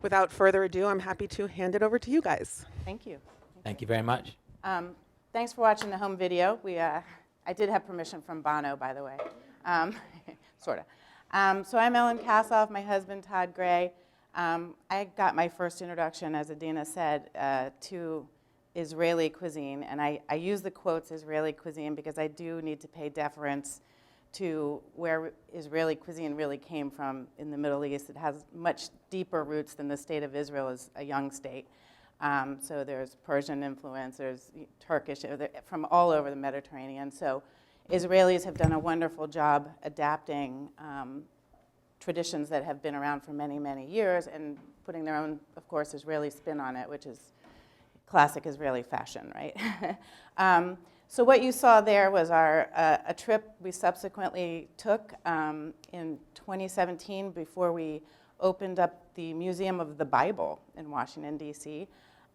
Without further ado, I'm happy to hand it over to you guys. Thank you. Thank you very much. Thanks for watching the home video. I did have permission from Bono, by the way, sort of. So I'm Ellen Kassoff, my husband, Todd Gray. I got my first introduction, as Adeena said, to Israeli cuisine. And I use the quotes Israeli cuisine because I do need to pay deference to where Israeli cuisine really came from in the Middle East. It has much deeper roots than the state of Israel is a young state. So there's Persian influence, there's Turkish, from all over the Mediterranean. So Israelis have done a wonderful job adapting traditions that have been around for many, many years and putting their own, of course, Israeli spin on it, which is classic Israeli fashion, right? So what you saw there was a trip we subsequently took in 2017 before we opened up the Museum of the Bible in Washington, D.C.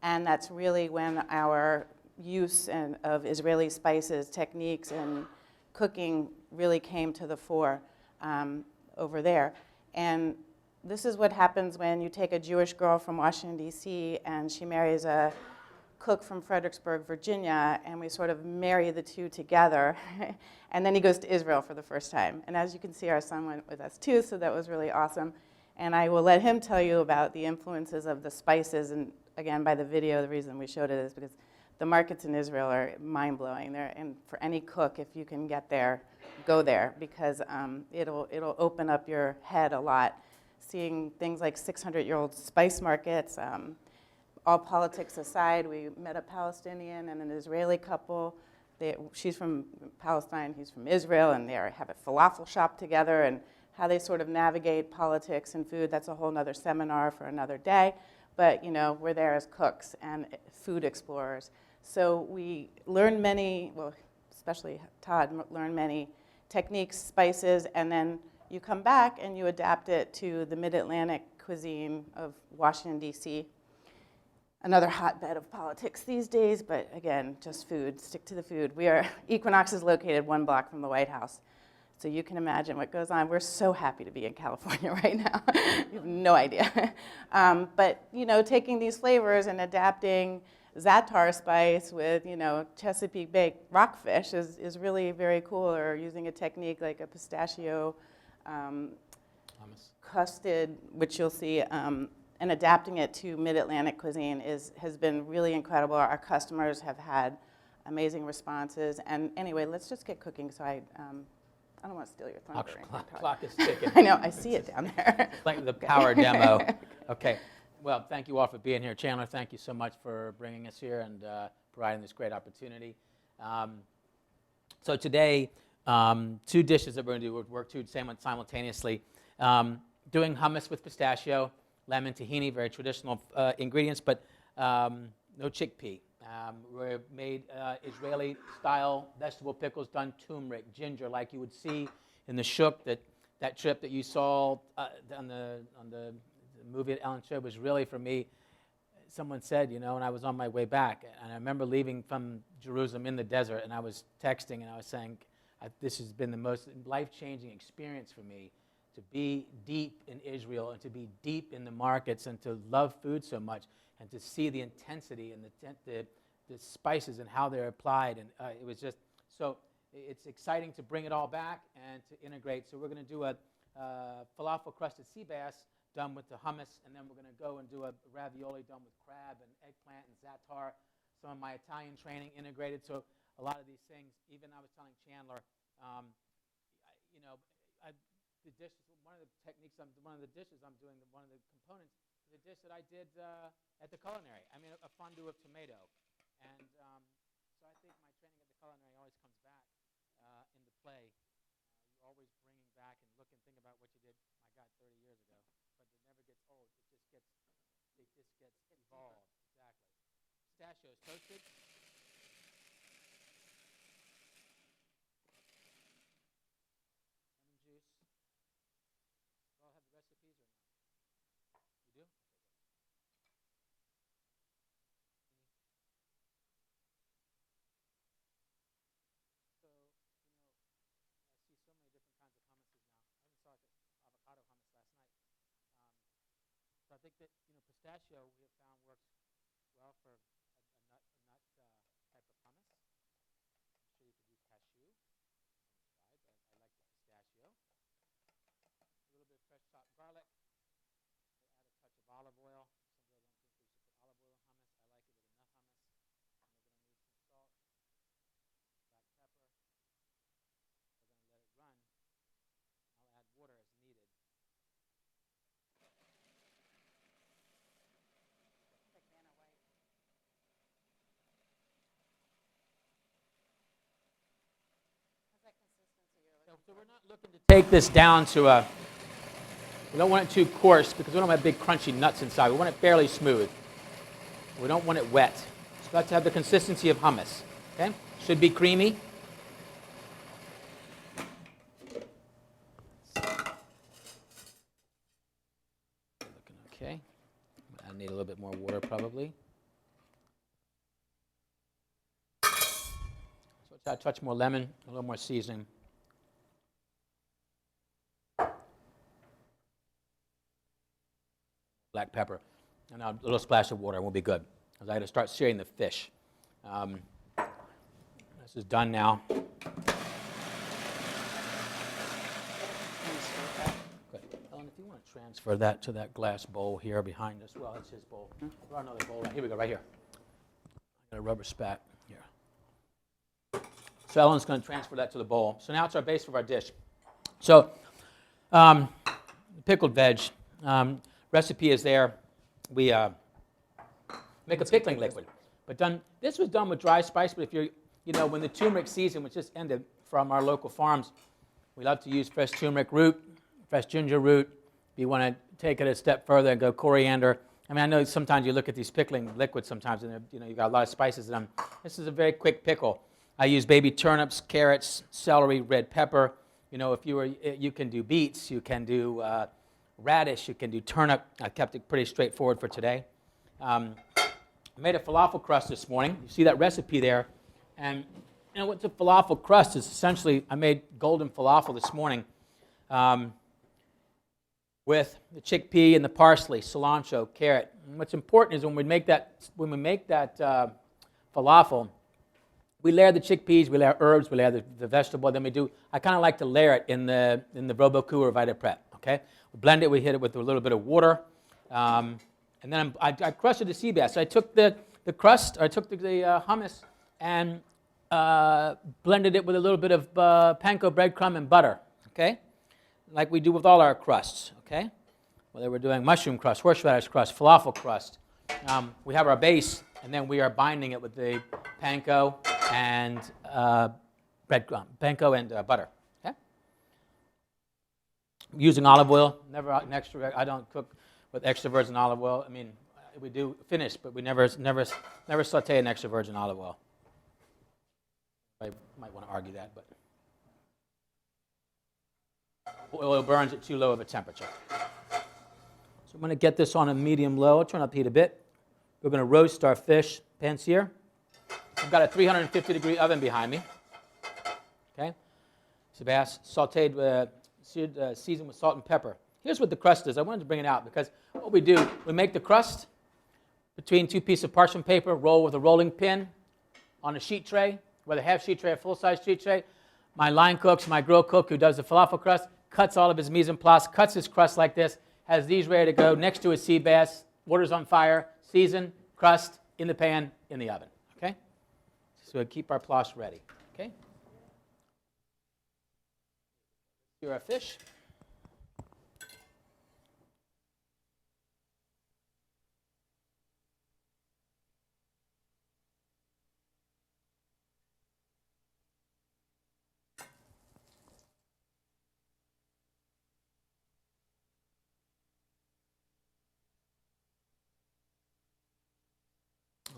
And that's really when our use of Israeli spices, techniques, and cooking really came to the fore over there. And this is what happens when you take a Jewish girl from Washington, D.C., and she marries a cook from Fredericksburg, Virginia, and we sort of marry the two together. And then he goes to Israel for the first time. And as you can see, our son went with us too, so that was really awesome. And I will let him tell you about the influences of the spices. And again, by the video, the reason we showed it is because the markets in Israel are mind-blowing. And for any cook, if you can get there, go there, because it'll open up your head a lot. Seeing things like 600-year-old spice markets, all politics aside, we met a Palestinian and an Israeli couple. She's from Palestine, he's from Israel, and they have a falafel shop together, and how they sort of navigate politics and food. That's a whole other seminar for another day. But we're there as cooks and food explorers. So we learned many, well, especially Todd, learned many techniques, spices, and then you come back and you adapt it to the mid-Atlantic cuisine of Washington, D.C., another hotbed of politics these days, but again, just food, stick to the food. Equinox is located 1 block from the White House, so you can imagine what goes on. We're so happy to be in California right now. You have no idea. But taking these flavors and adapting za'atar spice with Chesapeake Bay rockfish is really very cool, or using a technique like a pistachio crusted, which you'll see, and adapting it to mid-Atlantic cuisine has been really incredible. Our customers have had amazing responses. And anyway, let's just get cooking. So I don't want to steal your thunder. Clock is ticking. I know, I see it down there. It's like the power demo. Okay. Well, thank you all for being here. Chandler, thank you so much for bringing us here and providing this great opportunity. So today, 2 dishes that we're going to do. We'll work 2 simultaneously. Doing hummus with pistachio, lemon, tahini, very traditional ingredients, but no chickpea. We made Israeli-style vegetable pickles, done turmeric, ginger, like you would see in the shuk. That trip that you saw on the movie that Ellen showed was really, for me, someone said, and I was on my way back, and I remember leaving from Jerusalem in the desert, and I was texting, and I was saying, this has been the most life-changing experience for me, to be deep in Israel and to be deep in the markets and to love food so much and to see the intensity and the spices and how they're applied. And it was just, so it's exciting to bring it all back and to integrate. So we're going to do a falafel crusted sea bass done with the hummus, and then we're going to go and do a ravioli done with crab and eggplant and za'atar. Some of my Italian training integrated. So a lot of these things, even I was telling Chandler, the dishes, one of the techniques, one of the dishes I'm doing, one of the components is a dish that I did at the culinary. I mean, a fondue of tomato. And so I think my training at the culinary always comes back into play. You're always bringing back and look and think about what you did, my God, 30 years ago. But it never gets old. It just gets evolved. Exactly. Pistachios toasted. think that pistachio we have found works well for a nut type of hummus. I'm sure you could use cashew. Try, but I like the pistachio. A little bit of fresh chopped garlic. We'll add a touch of olive oil. Some people don't think we should put olive oil in hummus. I like it with enough hummus. And we're going to need some salt, black pepper. We're going to let it run. I'll add water as needed. So we're not looking to take this down to a, we don't want it too coarse because we don't have big crunchy nuts inside. We want it fairly smooth. We don't want it wet. It's got to have the consistency of hummus. Okay? Should be creamy. Looking okay. I need a little bit more water probably. So a touch more lemon, a little more seasoning. Black pepper, and a little splash of water, and we'll be good. Because I got to start searing the fish. This is done now. Good. Ellen, if you want to transfer that to that glass bowl here behind us, well, that's his bowl. Brought another bowl. Here we go, right here. I got a rubber spat here. So Ellen's going to transfer that to the bowl. So now it's our base for our dish. So pickled veg. Recipe is there. We make a pickling liquid. But this was done with dry spice, but if you're, when the turmeric season, which just ended from our local farms, we love to use fresh turmeric root, fresh ginger root. If you want to take it a step further and go coriander. I mean, I know sometimes you look at these pickling liquids sometimes, and you've got a lot of spices in them. This is a very quick pickle. I use baby turnips, carrots, celery, red pepper. If you can do beets, you can do radish, you can do turnip. I kept it pretty straightforward for today. I made a falafel crust this morning. You see that recipe there. And what's a falafel crust is essentially, I made golden falafel this morning with the chickpea and the parsley, cilantro, carrot. And what's important is when we make that falafel, we layer the chickpeas, we layer herbs, we layer the vegetable. Then I kind of like to layer it in the Roboku or Vita Prep. Okay, we blend it. We hit it with a little bit of water, and then I crushed it to sea bass. So I took the crust. I took the hummus and blended it with a little bit of panko breadcrumb and butter. Okay, like we do with all our crusts. Okay, whether we're doing mushroom crust, horseradish crust, falafel crust, we have our base, and then we are binding it with the panko and breadcrumb, panko and butter. Using olive oil, never an extra. I don't cook with extra virgin olive oil. I mean, we do finished, but we never saute an extra virgin olive oil. I might want to argue that, but oil burns at too low of a temperature. So I'm going to get this on a medium-low. I'll turn up the heat a bit. We're going to roast our fish pancier. I've got a 350-degree oven behind me. Okay, sea bass sautéed with. Seasoned with salt and pepper. Here's what the crust is. I wanted to bring it out because what we do, we make the crust between two pieces of parchment paper, roll with a rolling pin on a sheet tray, whether half sheet tray or full-size sheet tray. My line cook, my grill cook who does the falafel crust, cuts all of his mise en place, cuts his crust like this, has these ready to go next to his sea bass, water's on fire, season, crust, in the pan, in the oven. Okay? So we keep our place ready. Okay? Here our fish.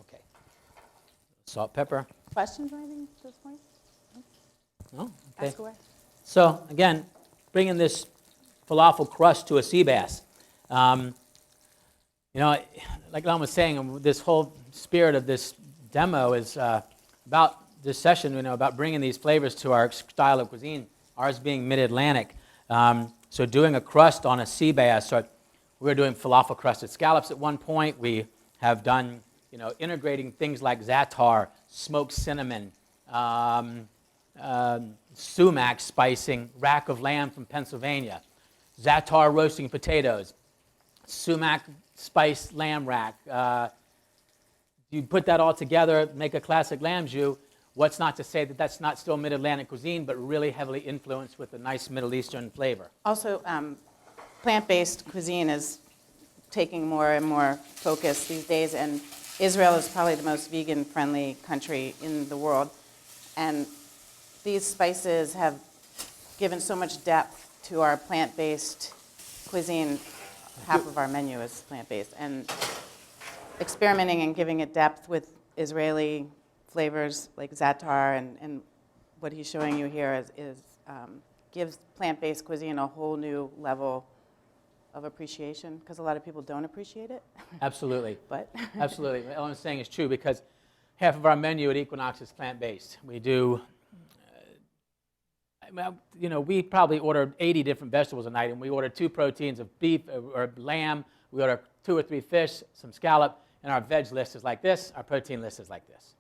Okay. Salt, pepper. Questions or anything at this point? No? Okay. Ask away. So, again, bringing this falafel crust to a sea bass. Like Ellen was saying, this whole spirit of this demo is about this session, about bringing these flavors to our style of cuisine, ours being mid-Atlantic. So doing a crust on a sea bass, or We were doing falafel crusted scallops at one point. We have done, integrating things like za'atar, smoked cinnamon, sumac spicing, rack of lamb from Pennsylvania, za'atar roasting potatoes, sumac spiced lamb rack. You put that all together, make a classic lamb jus. What's not to say that that's not still Mid-Atlantic cuisine, but really heavily influenced with a nice Middle Eastern flavor. Also, plant-based cuisine is taking more and more focus these days, and Israel is probably the most vegan-friendly country in the world. And these spices have given so much depth to our plant-based cuisine. Half of our menu is plant-based. And experimenting and giving it depth with Israeli flavors like za'atar and what he's showing you here gives plant-based cuisine a whole new level of appreciation, because a lot of people don't appreciate it. Absolutely. But Absolutely. What Ellen's saying is true, because half of our menu at Equinox is plant-based. We do, we probably order 80 different vegetables a night, and we order 2 proteins of beef or lamb. We order 2 or 3 fish, some scallop, and our veg list is like this. Our protein list is like this.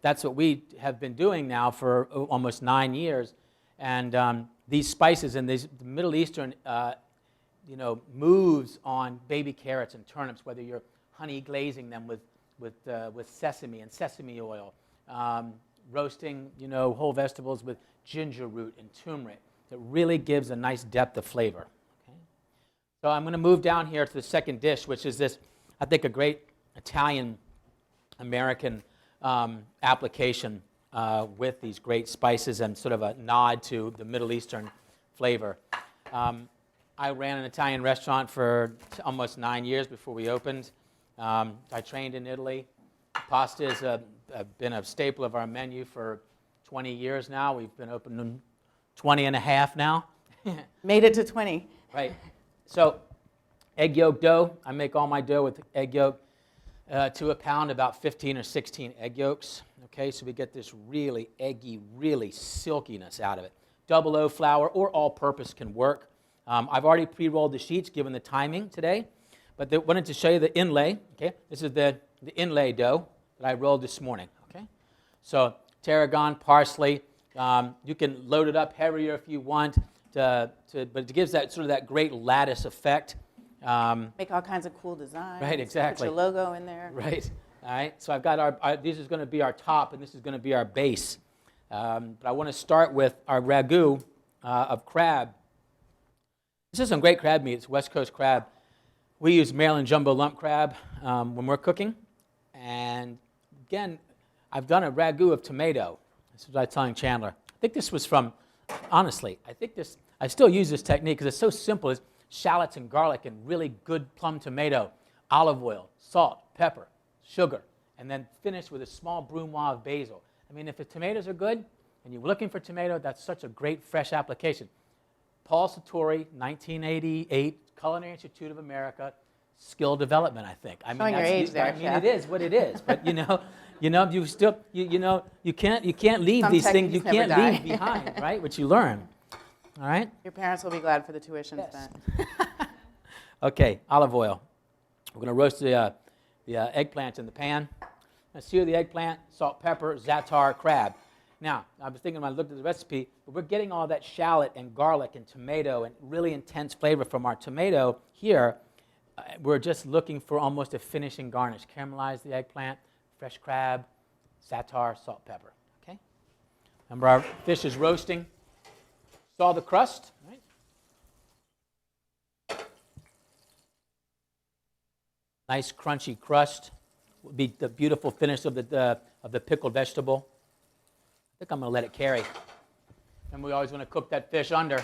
That's what we have been doing now for almost 9 years. And these spices and these Middle Eastern moves on baby carrots and turnips, whether you're honey glazing them with sesame and sesame oil, roasting whole vegetables with ginger root and turmeric, that really gives a nice depth of flavor. Okay? So I'm going to move down here to the second dish, which is this, I think, a great Italian-American application with these great spices and sort of a nod to the Middle Eastern flavor. I ran an Italian restaurant for almost 9 years before we opened. I trained in Italy. Pasta has been a staple of our menu for 20 years now. We've been open 20 and a half now. made it to 20. Right. So egg yolk dough. I make all my dough with egg yolk to a pound, about 15 or 16 egg yolks. Okay, so we get this really eggy, really silkiness out of it. Double O flour or all-purpose can work. I've already pre-rolled the sheets given the timing today, but I wanted to show you the inlay. Okay, this is the inlay dough that I rolled this morning. Okay, so tarragon, parsley. You can load it up heavier if you want, but it gives that sort of that great lattice effect. Make all kinds of cool designs. Right, exactly. Put your logo in there. Right. All right. So I've got this is going to be our top, and this is going to be our base. But I want to start with our ragu of crab. This is some great crab meat. It's West Coast crab. We use Maryland jumbo lump crab when we're cooking. And again, I've done a ragu of tomato. This is what I was telling Chandler. I think this was from, honestly, I still use this technique because it's so simple. It's shallots and garlic and really good plum tomato, olive oil, salt, pepper, sugar, and then finish with a small brunoise of basil. I mean, if the tomatoes are good and you're looking for tomato, that's such a great fresh application. Paul Sartori, 1988, Culinary Institute of America, skill development, I think. I mean, Showing your age there, it is what it is. But you still, you can't leave Some these things. You techniques can't never leave die. behind, right? What you learn. All right. Your parents will be glad for the tuition Yes. spent. Okay, olive oil. We're going to roast the eggplants in the pan. Now, sear the eggplant, salt, pepper, za'atar, crab. Now, I was thinking when I looked at the recipe, but we're getting all that shallot and garlic and tomato and really intense flavor from our tomato here. We're just looking for almost a finishing garnish. Caramelize the eggplant, fresh crab, za'atar, salt, pepper. Okay. Remember, our fish is roasting. Saw the crust, right? Nice crunchy crust. Would be the beautiful finish of the pickled vegetable. I think I'm going to let it carry. And we always want to cook that fish under.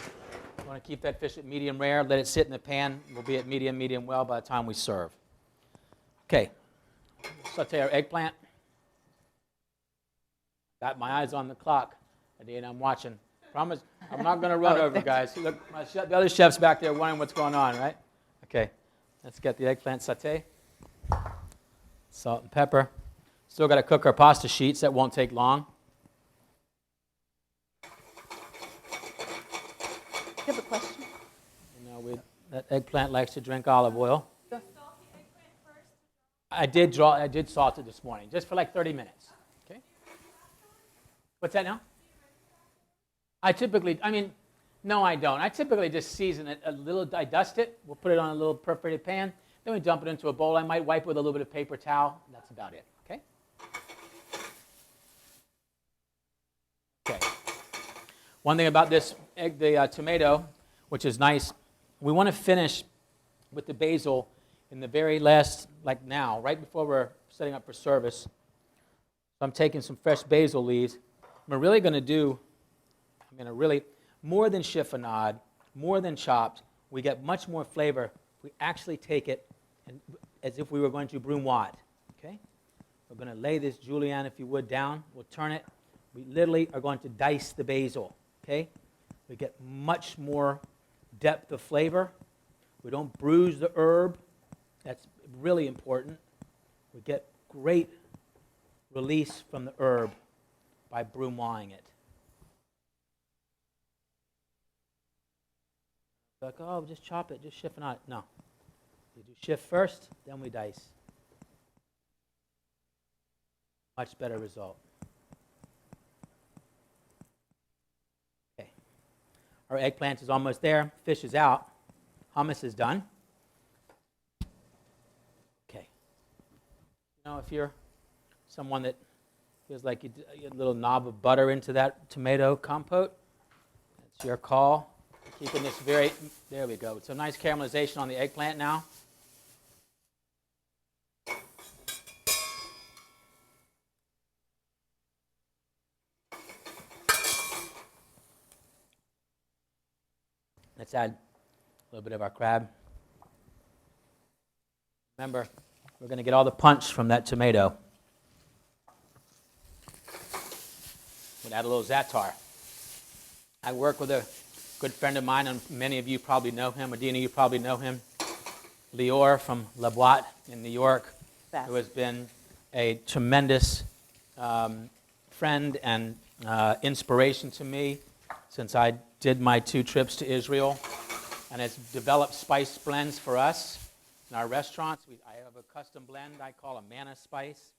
We want to keep that fish at medium rare. Let it sit in the pan. We'll be at medium well by the time we serve. Okay. Saute our eggplant. Got my eyes on the clock. Adeena, I'm watching. Promise, I'm not going to run over, guys. Look, the other chef's back there wondering what's going on, right? Okay. Let's get the eggplant saute. Salt and pepper. Still got to cook our pasta sheets. That won't take long. You have a question? That eggplant likes to drink olive oil. I did salt it this morning, just for like 30 minutes. Okay. What's that now? No, I don't. I typically just season it a little. I dust it. We'll put it on a little perforated pan. Then we dump it into a bowl. I might wipe it with a little bit of paper towel. That's about it. Okay. Okay. One thing about this tomato, which is nice, we want to finish with the basil in the very last, like now, right before we're setting up for service. So I'm taking some fresh basil leaves. I'm really going to more than chiffonade, more than chopped, we get much more flavor if we actually take it as if we were going to brunoise. Okay? We're going to lay this julienne, if you would, down. We'll turn it. We literally are going to dice the basil. Okay? We get much more depth of flavor. We don't bruise the herb. That's really important. We get great release from the herb by brunoising it. Like, oh, just chop it, just chiffonade. No. We do shift first, then we dice. Much better result. Okay. Our eggplant is almost there. Fish is out. Hummus is done. Okay. You know, if you're someone that feels like you get a little knob of butter into that tomato compote, that's your call. Keeping this there we go. So nice caramelization on the eggplant now. Let's add a little bit of our crab. Remember, we're going to get all the punch from that tomato. We'll add a little za'atar. I work with a good friend of mine, and many of you probably know him. Adeena, you probably know him. Lior from La Boite in New York, who has been a tremendous friend and inspiration to me since I did my 2 trips to Israel, and has developed spice blends for us in our restaurants. I have a custom blend I call a manna spice.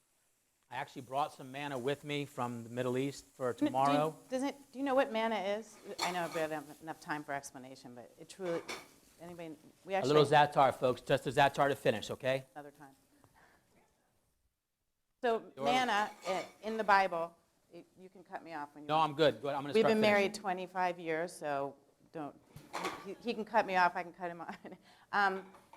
I actually brought some manna with me from the Middle East for tomorrow. Do you know what manna is? I know we don't have enough time for explanation, but it truly, A little za'atar, folks, just a za'atar to finish, okay? Another time. So manna, in the Bible, you can cut me off when you No, I'm good. Good. I'm going to We've start been finishing. married 25 years, so don't. He can cut me off. I can cut him off.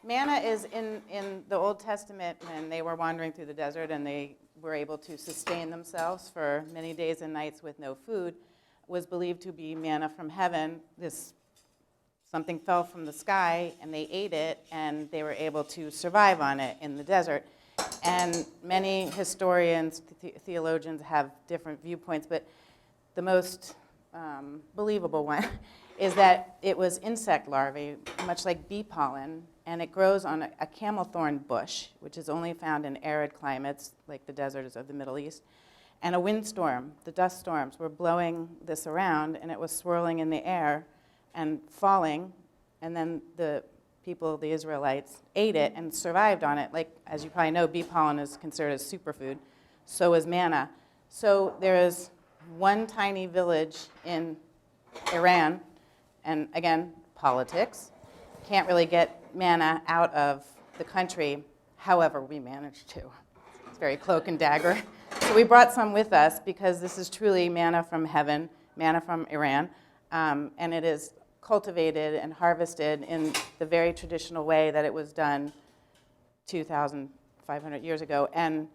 Manna is in the Old Testament when they were wandering through the desert and they were able to sustain themselves for many days and nights with no food, was believed to be manna from heaven. Something fell from the sky and they ate it and they were able to survive on it in the desert. And many historians, theologians have different viewpoints, but the most believable one is that it was insect larvae, much like bee pollen, and it grows on a camel thorn bush, which is only found in arid climates, like the deserts of the Middle East. And a windstorm, the dust storms, were blowing this around, and it was swirling in the air and falling, and then the people, the Israelites, ate it and survived on it. Like, as you probably know, bee pollen is considered a superfood. So is manna. So there is one tiny village in Iran, and again, politics. Can't really get manna out of the country. However, we managed to. It's very cloak and dagger. So we brought some with us because this is truly manna from heaven, manna from Iran, and it is cultivated and harvested in the very traditional way that it was done 2,500 years ago. And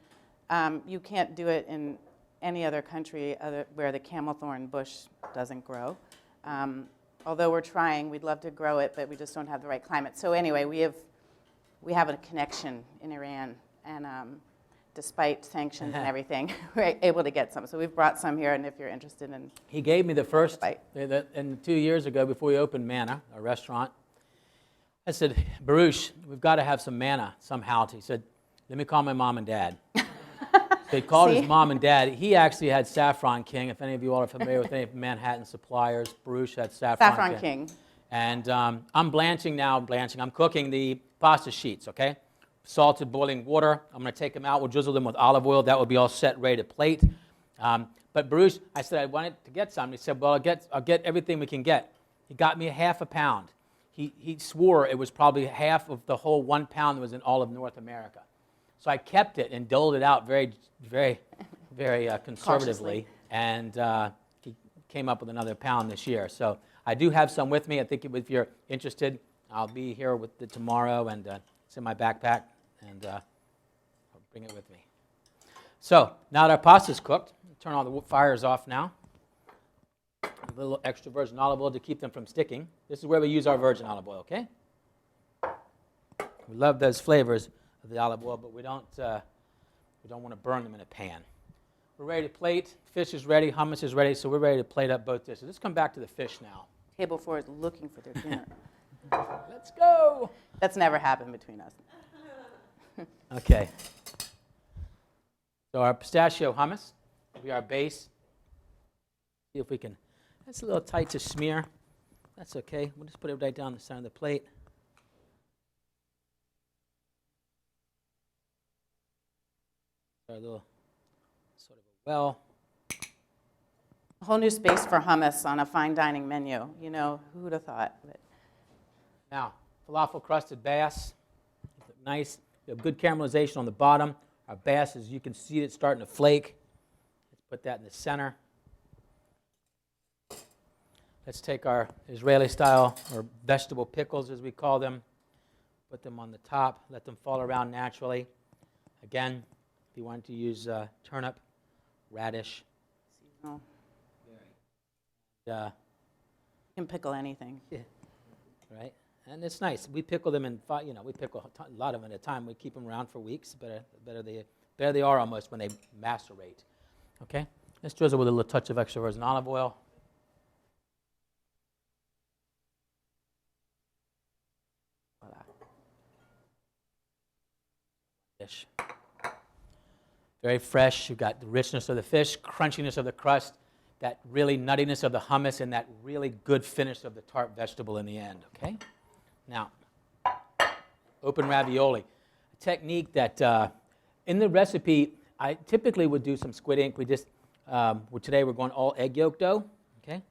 you can't do it in any other country where the camel thorn bush doesn't grow. Although we're trying, we'd love to grow it, but we just don't have the right climate. So anyway, we have a connection in Iran, and despite sanctions and everything, we're able to get some. So we've brought some here, and if you're interested in... He gave me the first, and 2 years ago, before we opened Manna, a restaurant, I said, Baruch, we've got to have some manna somehow. He said, let me call my mom and dad. So he called his mom and dad. He actually had Saffron King. If any of you all are familiar with any Manhattan suppliers, Baruch had Saffron King. And I'm blanching now, I'm cooking the pasta sheets, okay? Salted boiling water. I'm going to take them out. We'll drizzle them with olive oil. That will be all set, ready to plate. But Baruch, I said I wanted to get some. He said, well, I'll get everything we can get. He got me a half a pound. He swore it was probably half of the whole 1 pound that was in all of North America. So I kept it and doled it out very, very, very conservatively. And he came up with another pound this year. So I do have some with me. I think if you're interested, I'll be here with it tomorrow, and it's in my backpack, and I'll bring it with me. So now that our pasta's cooked, turn all the fires off now. A little extra virgin olive oil to keep them from sticking. This is where we use our virgin olive oil, okay? We love those flavors of the olive oil, but we don't want to burn them in a pan. We're ready to plate. Fish is ready. Hummus is ready, so we're ready to plate up both dishes. Let's come back to the fish now. Table 4 is looking for their dinner. Let's go. That's never happened between us. Okay. So our pistachio hummus will be our base. See if we can. That's a little tight to smear. That's okay. We'll just put it right down the center of the plate. Our little sort of a well. A whole new space for hummus on a fine dining menu. You know, who would have thought? But Now, falafel crusted bass. Nice. We have good caramelization on the bottom. Our bass, as you can see, it's starting to flake. Let's put that in the center. Let's take our Israeli style, or vegetable pickles as we call them, put them on the top, let them fall around naturally. Again, if you want to use turnip, radish. seasonal. Uh, You can pickle anything. right? And it's nice. We pickle them in, we pickle a lot of them at a time. We keep them around for weeks. Better they are almost when they macerate. Okay? Let's drizzle with a little touch of extra virgin olive oil. Voila. Fish. Very fresh. You've got the richness of the fish, crunchiness of the crust, that really nuttiness of the hummus, and that really good finish of the tart vegetable in the end, okay? Now, open ravioli. A technique that, in the recipe, I typically would do some squid ink. Today we're going all egg yolk dough, okay?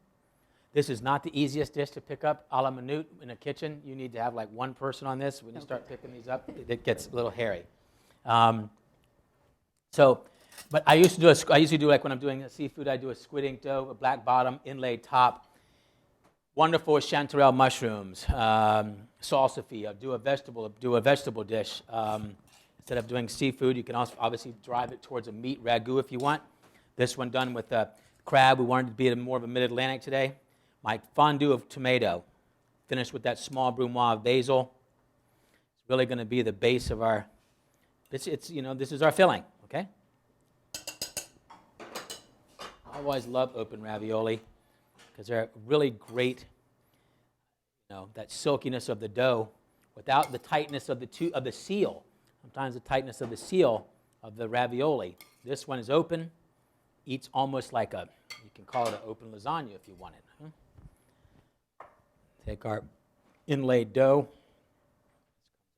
This is not the easiest dish to pick up a la minute in a kitchen. You need to have like one person on this. When you start picking these up, it gets a little hairy. But I used to do like when I'm doing seafood, I do a squid ink dough, a black bottom, inlaid top. Wonderful chanterelle mushrooms, salsa fee. Do a vegetable dish. Instead of doing seafood, you can also obviously drive it towards a meat ragu if you want. This one done with crab. We wanted to be more of a mid-Atlantic today. My fondue of tomato, finished with that small brunoise of basil. It's really going to be the base of our. This is our filling. Okay. I always love open ravioli because they're really great. That silkiness of the dough without the tightness of the seal. Sometimes the tightness of the seal of the ravioli. This one is open, eats almost like you can call it an open lasagna if you want it. Take our inlaid dough,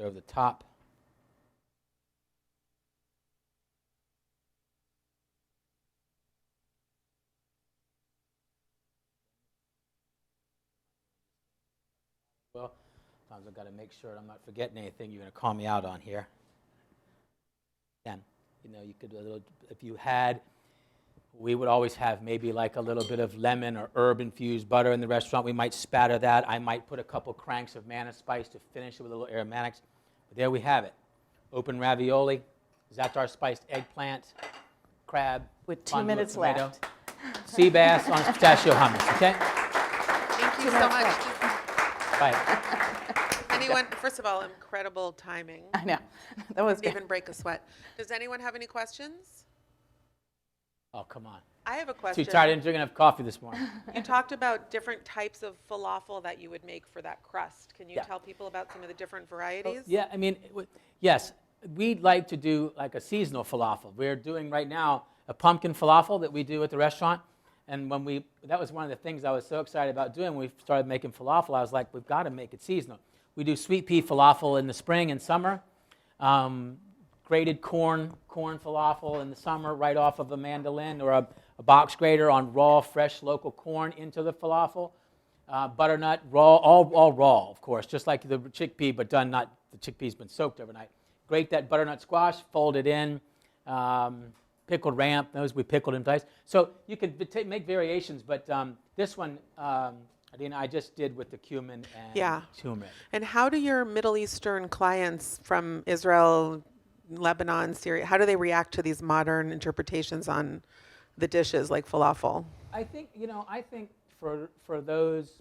over the top. Well, sometimes I've got to make sure I'm not forgetting anything you're going to call me out on here. Again, you could if you had, we would always have maybe like a little bit of lemon or herb-infused butter in the restaurant. We might spatter that. I might put a couple cranks of manna spice to finish it with a little aromatics. But there we have it. Open ravioli, za'atar spiced eggplant, crab. With 2 minutes left. Sea bass on pistachio hummus, okay? Thank you so much. Bye. Anyone, first of all, incredible timing. I know. That was Didn't good. even break a sweat. Does anyone have any questions? Oh, come on. I have a question. Too tired, I didn't drink enough coffee this morning. You talked about different types of falafel that you would make for that crust. Can you tell people about some of the different varieties? Yeah, yes. We'd like to do like a seasonal falafel. We're doing right now a pumpkin falafel that we do at the restaurant. And that was one of the things I was so excited about doing when we started making falafel. I was like, we've got to make it seasonal. We do sweet pea falafel in the spring and summer, grated corn falafel in the summer right off of a mandolin or a box grater on raw, fresh, local corn into the falafel. Butternut, raw, all raw, of course, just like the chickpea, but done not, the chickpea's been soaked overnight. Grate that butternut squash, fold it in, pickled ramp, those we pickled in place. So you could make variations, but this one, Adeena, I just did with the cumin and turmeric. And how do your Middle Eastern clients from Israel, Lebanon, Syria, how do they react to these modern interpretations on the dishes like falafel? I think for those,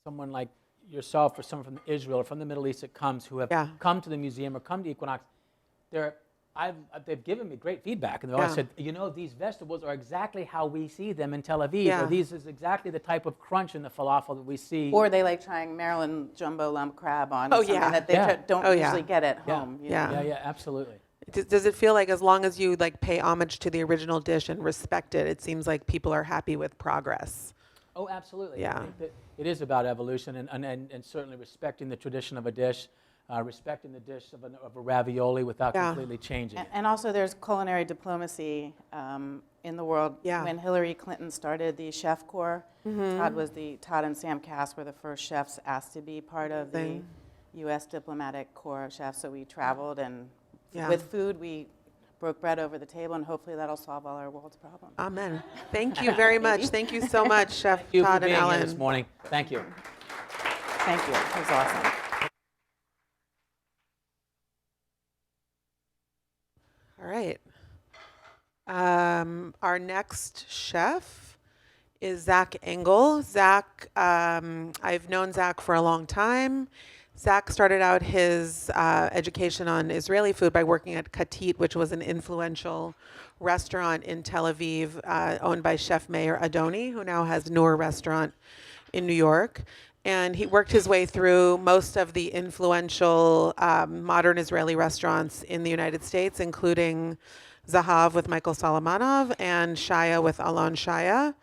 someone like yourself or someone from Israel or from the Middle East that comes who have come to the museum or come to Equinox, they've given me great feedback. And they all said, these vegetables are exactly how we see them in Tel Aviv, or these is exactly the type of crunch in the falafel that we see. Or they like trying Maryland jumbo lump crab on something that they don't usually get at home. Yeah, absolutely. Does it feel like as long as you pay homage to the original dish and respect it, it seems like people are happy with progress? Oh, absolutely. Yeah. I think that it is about evolution and certainly respecting the tradition of a dish, respecting the dish of a ravioli without completely changing it. And also there's culinary diplomacy in the world. Yeah. When Hillary Clinton started the Chef Corps, Todd and Sam Cass were the first chefs asked to be part of the U.S. Diplomatic Corps of Chefs. So we traveled and with food we broke bread over the table, and hopefully that'll solve all our world's problems. Amen. Thank you very much. Thank you so much, Chef Thank you Todd for and being Ellen. here this morning. Thank you. Thank you. It was awesome. All right. Our next chef is Zach Engel. Zach, I've known Zach for a long time. Zach started out his education on Israeli food by working at Katit, which was an influential restaurant in Tel Aviv, owned by Chef Meir Adoni, who now has Noor restaurant in New York. And he worked his way through most of the influential modern Israeli restaurants in the United States, including Zahav with Michael Solomonov and Shaya with Alon Shaya.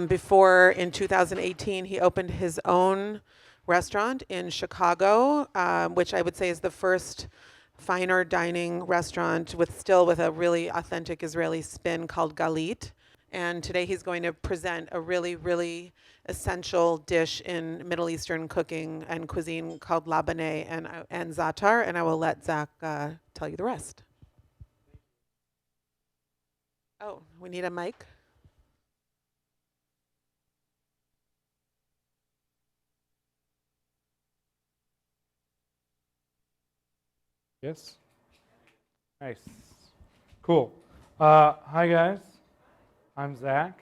Before, in 2018, he opened his own restaurant in Chicago, which I would say is the first finer dining restaurant with a really authentic Israeli spin called Galit. And today he's going to present a really, really essential dish in Middle Eastern cooking and cuisine called labaneh and za'atar, and I will let Zach tell you the rest. Oh, we need a mic. Yes? Nice. Cool. Hi, guys. I'm Zach.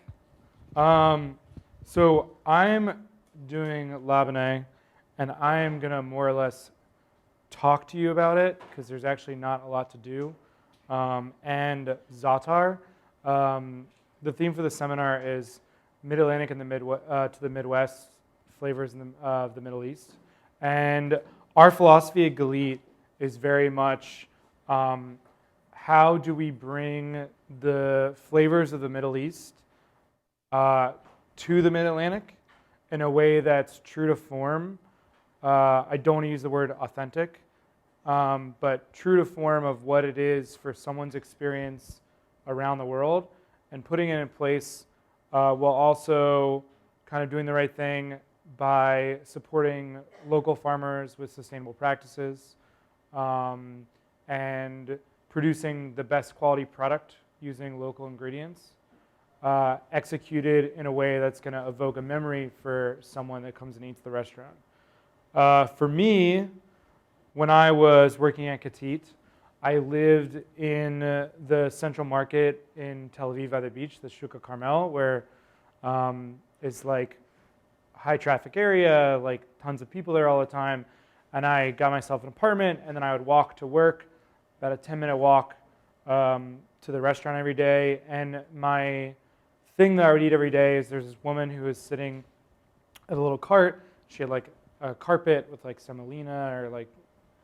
So I'm doing labaneh, and I am going to more or less talk to you about it because there's actually not a lot to do. And za'atar. The theme for the seminar is Mid-Atlantic and to the Midwest, flavors of the Middle East. And our philosophy at Galit is very much how do we bring the flavors of the Middle East to the Mid-Atlantic in a way that's true to form. I don't want to use the word authentic, but true to form of what it is for someone's experience around the world, and putting it in place while also kind of doing the right thing by supporting local farmers with sustainable practices, and producing the best quality product using local ingredients, executed in a way that's going to evoke a memory for someone that comes and eats the restaurant. For me, when I was working at Katit, I lived in the central market in Tel Aviv by the beach, the Shuk Carmel, where it's like high traffic area, like tons of people there all the time. And I got myself an apartment, and then I would walk to work, about a 10-minute walk to the restaurant every day. And my thing that I would eat every day is there's this woman who was sitting at a little cart. She had like a carpet with like semolina or like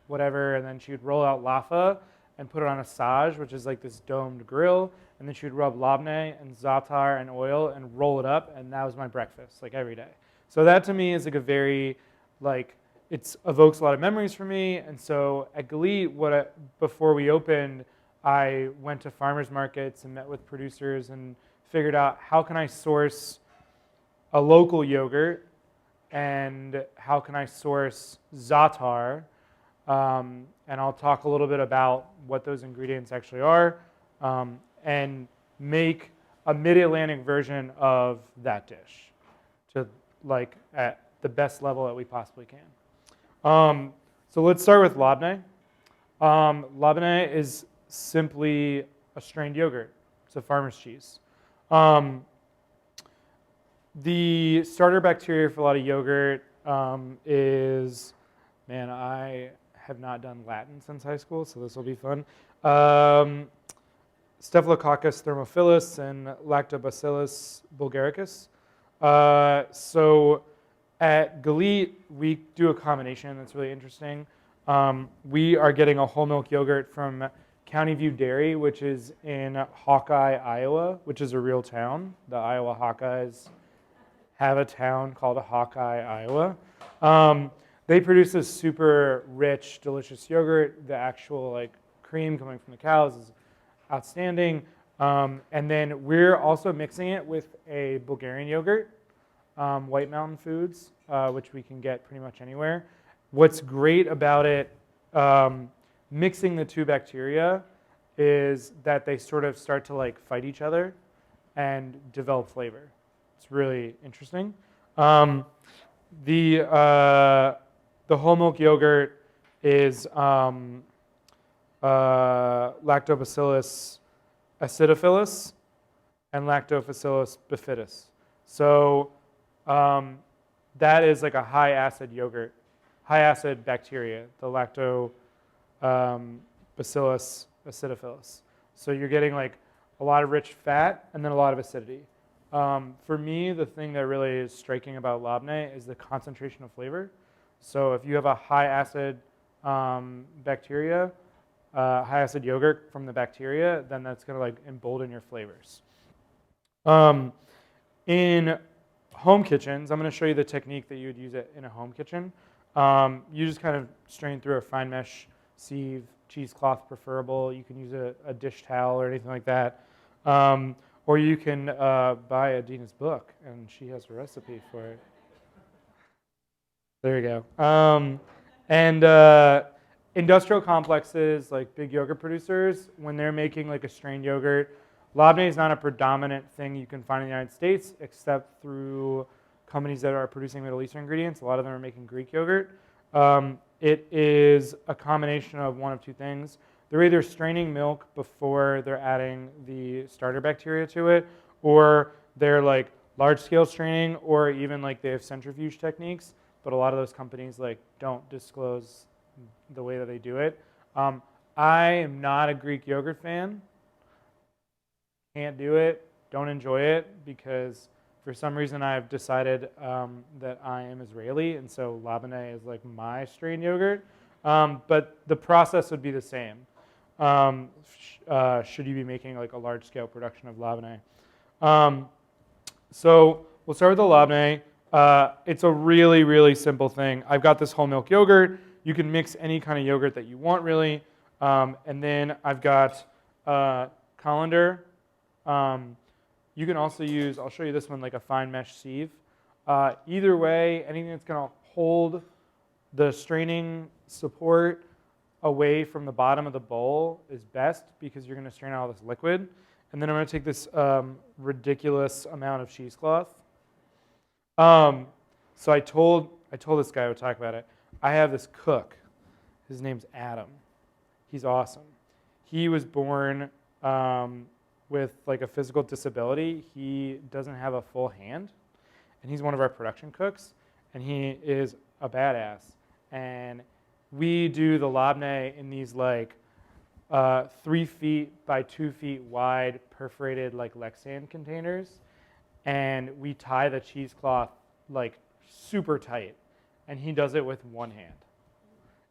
whatever, and then she would roll out laffa and put it on a sage, which is like this domed grill, and then she would rub labneh and za'atar and oil and roll it up, and that was my breakfast, like every day. So that to me is like a very, like, it evokes a lot of memories for me. And so at Galit, before we opened, I went to farmers markets and met with producers and figured out how can I source a local yogurt and how can I source za'atar. And I'll talk a little bit about what those ingredients actually are, and make a mid-Atlantic version of that dish to like at the best level that we possibly can. So let's start with labneh. Labneh is simply a strained yogurt. It's a farmer's cheese. The starter bacteria for a lot of yogurt is, man, I have not done Latin since high school, so this will be fun. Staphylococcus thermophilus and Lactobacillus bulgaricus. So at Galit, we do a combination that's really interesting. We are getting a whole milk yogurt from County View Dairy, which is in Hawkeye, Iowa, which is a real town. The Iowa Hawkeyes have a town called Hawkeye, Iowa. They produce this super rich, delicious yogurt. The actual like cream coming from the cows is outstanding. And then we're also mixing it with a Bulgarian yogurt, White Mountain Foods, which we can get pretty much anywhere. What's great about it, mixing the two bacteria, is that they sort of start to like fight each other and develop flavor. It's really interesting. The whole milk yogurt is Lactobacillus acidophilus and Lactobacillus bifidus. So that is like a high acid yogurt, high acid bacteria, the Lactobacillus acidophilus. So you're getting like a lot of rich fat and then a lot of acidity. For me, the thing that really is striking about labneh is the concentration of flavor. So if you have a high acid bacteria, high acid yogurt from the bacteria, then that's going to like embolden your flavors. In home kitchens, I'm going to show you the technique that you would use it in a home kitchen. You just kind of strain through a fine mesh sieve, cheesecloth preferable. You can use a dish towel or anything like that. Or you can buy Adeena's book, and she has a recipe for it. There you go. Industrial complexes, like big yogurt producers, when they're making like a strained yogurt, labneh is not a predominant thing you can find in the United States, except through companies that are producing Middle Eastern ingredients. A lot of them are making Greek yogurt. It is a combination of one of two things. They're either straining milk before they're adding the starter bacteria to it, or they're like large-scale straining, or even like they have centrifuge techniques. But a lot of those companies like don't disclose the way that they do it. I am not a Greek yogurt fan. Can't do it. Don't enjoy it because for some reason I've decided that I am Israeli, and so labneh is like my strained yogurt. But the process would be the same. Should you be making like a large-scale production of labneh? So we'll start with the labneh. It's a really, really simple thing. I've got this whole milk yogurt. You can mix any kind of yogurt that you want, really. And then I've got colander. You can also use, I'll show you this one, like a fine mesh sieve. Either way, anything that's going to hold the straining support away from the bottom of the bowl is best because you're going to strain out all this liquid. And then I'm going to take this ridiculous amount of cheesecloth. So I told this guy I would talk about it. I have this cook. His name's Adam. He's awesome. He was born with like a physical disability. He doesn't have a full hand, and he's one of our production cooks, and he is a badass. And we do the labneh in these like 3 feet by 2 feet wide perforated like Lexan containers, and we tie the cheesecloth like super tight, and he does it with one hand.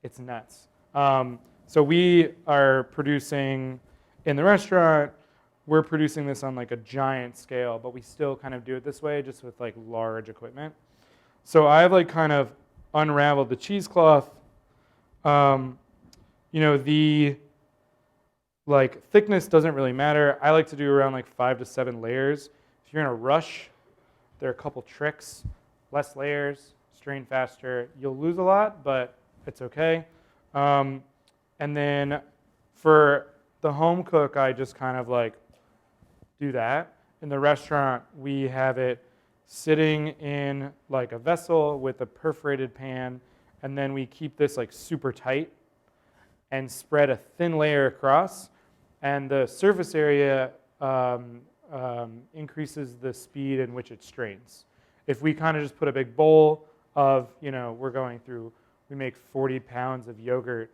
It's nuts. So we are producing in the restaurant. we're producing this on like a giant scale, but we still kind of do it this way, just with like large equipment. So I've like kind of unraveled the cheesecloth. The like thickness doesn't really matter. I like to do around like 5 to 7 layers. If you're in a rush, there are a couple tricks. Less layers, strain faster. You'll lose a lot, but it's okay. And then for the home cook, I just kind of like do that. In the restaurant, we have it sitting in like a vessel with a perforated pan, and then we keep this like super tight and spread a thin layer across, and the surface area increases the speed in which it strains. If we kind of just put a big bowl of, we make 40 pounds of yogurt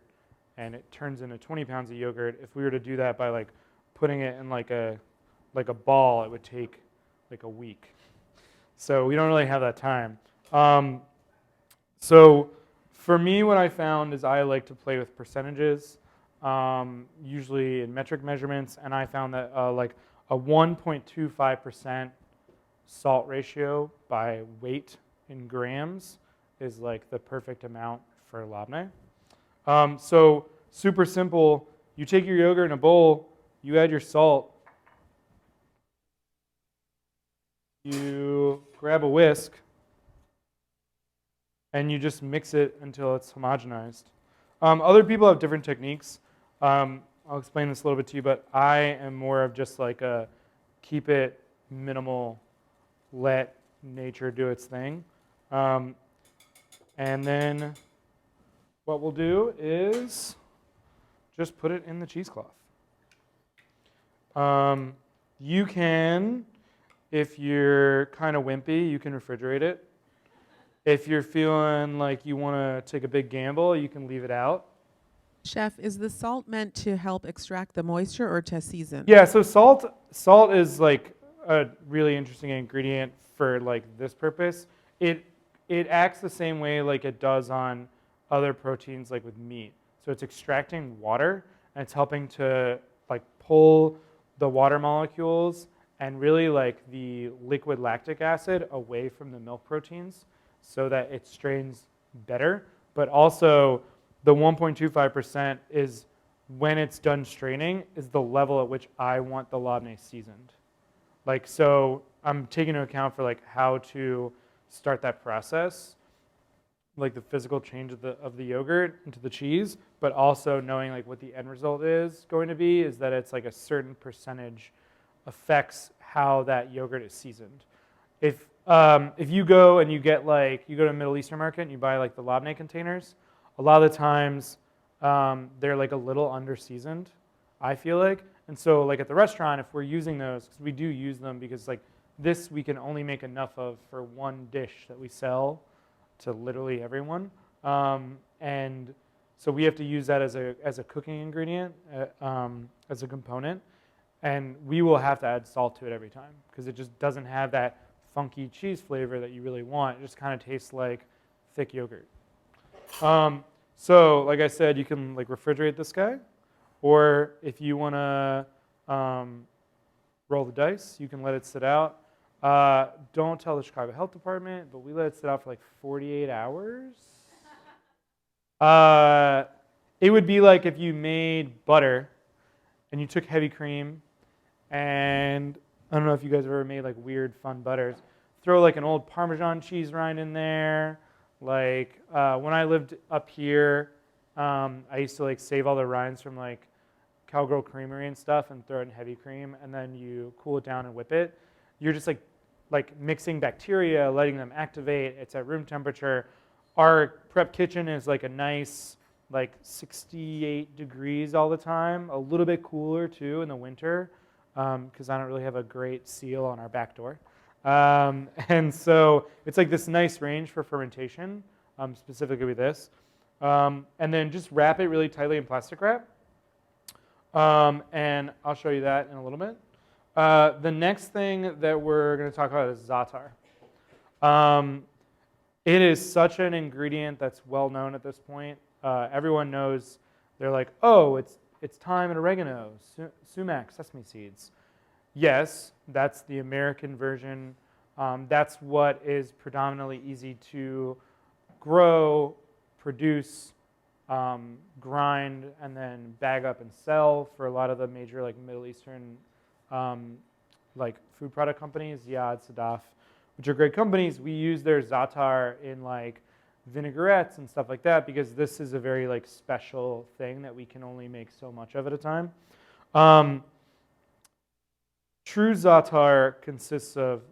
and it turns into 20 pounds of yogurt. If we were to do that by like putting it in like a ball, it would take like a week. So we don't really have that time. So for me, what I found is I like to play with percentages, usually in metric measurements, and I found that like a 1.25% salt ratio by weight in grams is like the perfect amount for labneh. So super simple. You take your yogurt in a bowl, you add your salt, you grab a whisk, and you just mix it until it's homogenized. Other people have different techniques. I'll explain this a little bit to you, but I am more of just like a keep it minimal, let nature do its thing. And then what we'll do is just put it in the cheesecloth. You can, if you're kind of wimpy, you can refrigerate it. If you're feeling like you want to take a big gamble, you can leave it out. Chef, is the salt meant to help extract the moisture or to season? Yeah, so salt is like a really interesting ingredient for like this purpose. It acts the same way like it does on other proteins, like with meat. So it's extracting water and it's helping to like pull the water molecules and really like the liquid lactic acid away from the milk proteins so that it strains better. But also the 1.25% is when it's done straining is the level at which I want the labneh seasoned. Like, so I'm taking into account for like how to start that process, like the physical change of the yogurt into the cheese, but also knowing like what the end result is going to be is that it's like a certain percentage affects how that yogurt is seasoned. If you go and you get like, you go to a Middle Eastern market and you buy like the labneh containers, a lot of the times they're like a little under seasoned, I feel like. And so like at the restaurant, if we're using those, because we do use them because like this we can only make enough of for one dish that we sell to literally everyone. And so we have to use that as a cooking ingredient, as a component. And we will have to add salt to it every time because it just doesn't have that funky cheese flavor that you really want. It just kind of tastes like thick yogurt. So like I said, you can like refrigerate this guy, or if you want to roll the dice, you can let it sit out. Don't tell the Chicago Health Department, but we let it sit out for like 48 hours. It would be like if you made butter and you took heavy cream, and I don't know if you guys have ever made like weird fun butters. Throw like an old Parmesan cheese rind in there. Like when I lived up here, I used to like save all the rinds from like Cowgirl Creamery and stuff and throw it in heavy cream, and then you cool it down and whip it. You're just like mixing bacteria, letting them activate. It's at room temperature. Our prep kitchen is like a nice like 68 degrees all the time, a little bit cooler too in the winter because I don't really have a great seal on our back door. And so it's like this nice range for fermentation, specifically with this. And then just wrap it really tightly in plastic wrap. And I'll show you that in a little bit. The next thing that we're going to talk about is za'atar. It is such an ingredient that's well known at this point. Everyone knows. They're like, oh, it's thyme and oregano, sumac, sesame seeds. yes, that's the American version. That's what is predominantly easy to grow, produce, grind, and then bag up and sell for a lot of the major like Middle Eastern like food product companies, Yad, Sadaf, which are great companies. We use their za'atar in like vinaigrettes and stuff like that because this is a very like special thing that we can only make so much of at a time. True za'atar consists of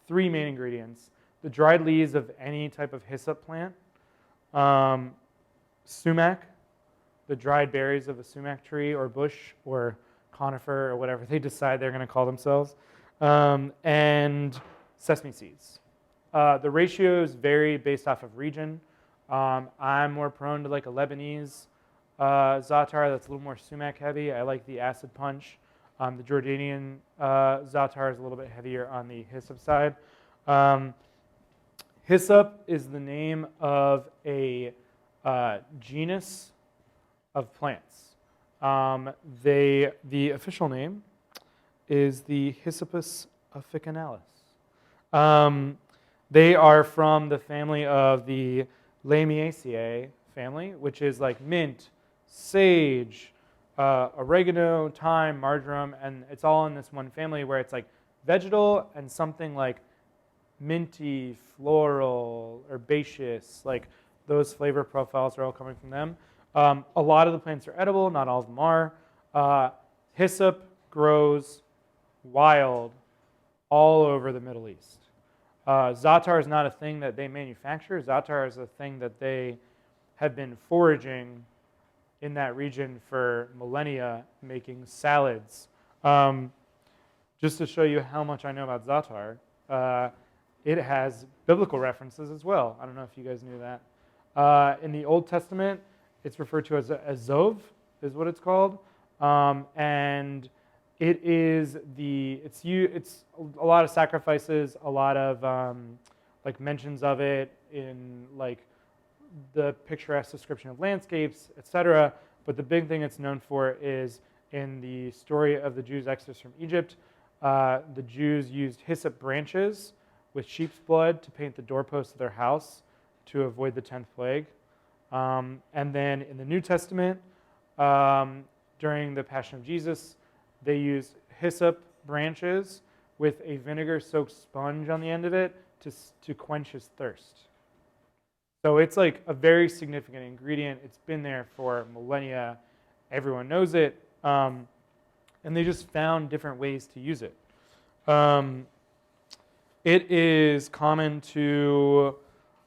3 main ingredients: the dried leaves of any type of hyssop plant, sumac, the dried berries of a sumac tree or bush or conifer or whatever they decide they're going to call themselves, and sesame seeds. The ratios vary based off of region. I'm more prone to like a Lebanese za'atar that's a little more sumac heavy. I like the acid punch. The Jordanian za'atar is a little bit heavier on the hyssop side. Hyssop is the name of a genus of plants. The official name is the Hyssopus officinalis. They are from the family of the Lamiaceae family, which is like mint, sage, oregano, thyme, marjoram, and it's all in this one family where it's like vegetal and something like minty, floral, herbaceous, like those flavor profiles are all coming from them. A lot of the plants are edible, not all of them are. Hyssop grows wild all over the Middle East. Za'atar is not a thing that they manufacture. Za'atar is a thing that they have been foraging in that region for millennia, making salads. Just to show you how much I know about za'atar, it has biblical references as well. I don't know if you guys knew that. In the Old Testament, it's referred to as azov, is what it's called, and it's a lot of sacrifices, a lot of like mentions of it in like the picturesque description of landscapes, etc. But the big thing it's known for is in the story of the Jews' exodus from Egypt. The Jews used hyssop branches with sheep's blood to paint the doorposts of their house to avoid the 10th plague. And then in the New Testament, during the Passion of Jesus, they used hyssop branches with a vinegar-soaked sponge on the end of it to quench his thirst. So it's like a very significant ingredient. It's been there for millennia. Everyone knows it. And they just found different ways to use it. It is common to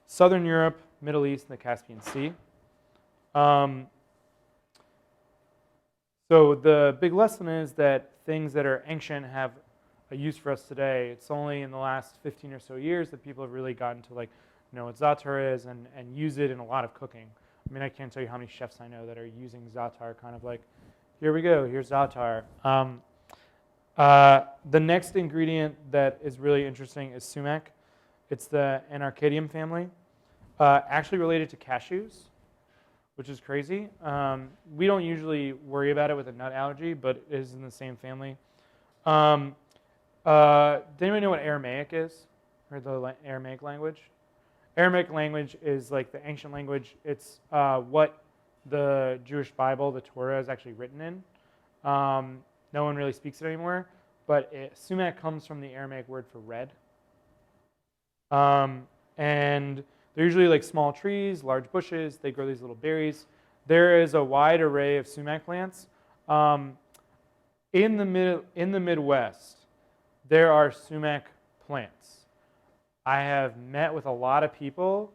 Southern Europe, Middle East, and the Caspian Sea. So the big lesson is that things that are ancient have a use for us today. It's only in the last 15 or so years that people have really gotten to like know what za'atar is and use it in a lot of cooking. I mean, I can't tell you how many chefs I know that are using za'atar kind of like, here we go, here's za'atar. The next ingredient that is really interesting is sumac. It's the Anarcadium family, actually related to cashews, which is crazy. We don't usually worry about it with a nut allergy, but it is in the same family. Does anybody know what Aramaic is? Or the Aramaic language? Aramaic language is like the ancient language. It's what the Jewish Bible, the Torah, is actually written in. No one really speaks it anymore, but sumac comes from the Aramaic word for red. And they're usually like small trees, large bushes. They grow these little berries. There is a wide array of sumac plants. In the Midwest, there are sumac plants. I have met with a lot of people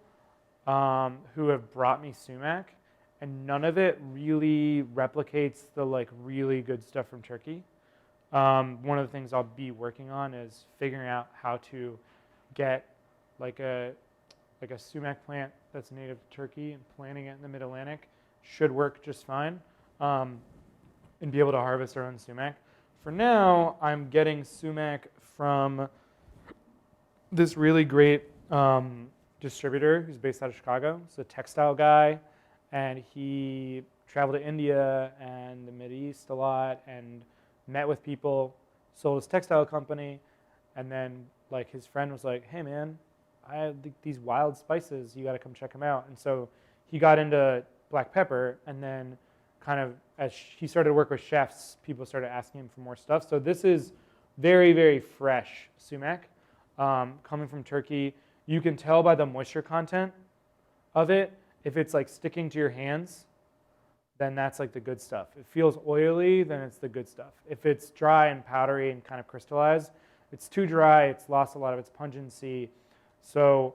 who have brought me sumac, and none of it really replicates the like really good stuff from Turkey. One of the things I'll be working on is figuring out how to get like a sumac plant that's native to Turkey and planting it in the Mid-Atlantic should work just fine, and be able to harvest our own sumac. For now, I'm getting sumac from this really great distributor who's based out of Chicago. He's a textile guy, and he traveled to India and the Mideast a lot and met with people, sold his textile company, and then like his friend was like, hey man, I have these wild spices, you got to come check them out. And so he got into black pepper, and then kind of as he started to work with chefs, people started asking him for more stuff. So this is very, very fresh sumac coming from Turkey. You can tell by the moisture content of it. If it's like sticking to your hands, then that's like the good stuff. If it feels oily, then it's the good stuff. If it's dry and powdery and kind of crystallized, it's too dry, it's lost a lot of its pungency. So,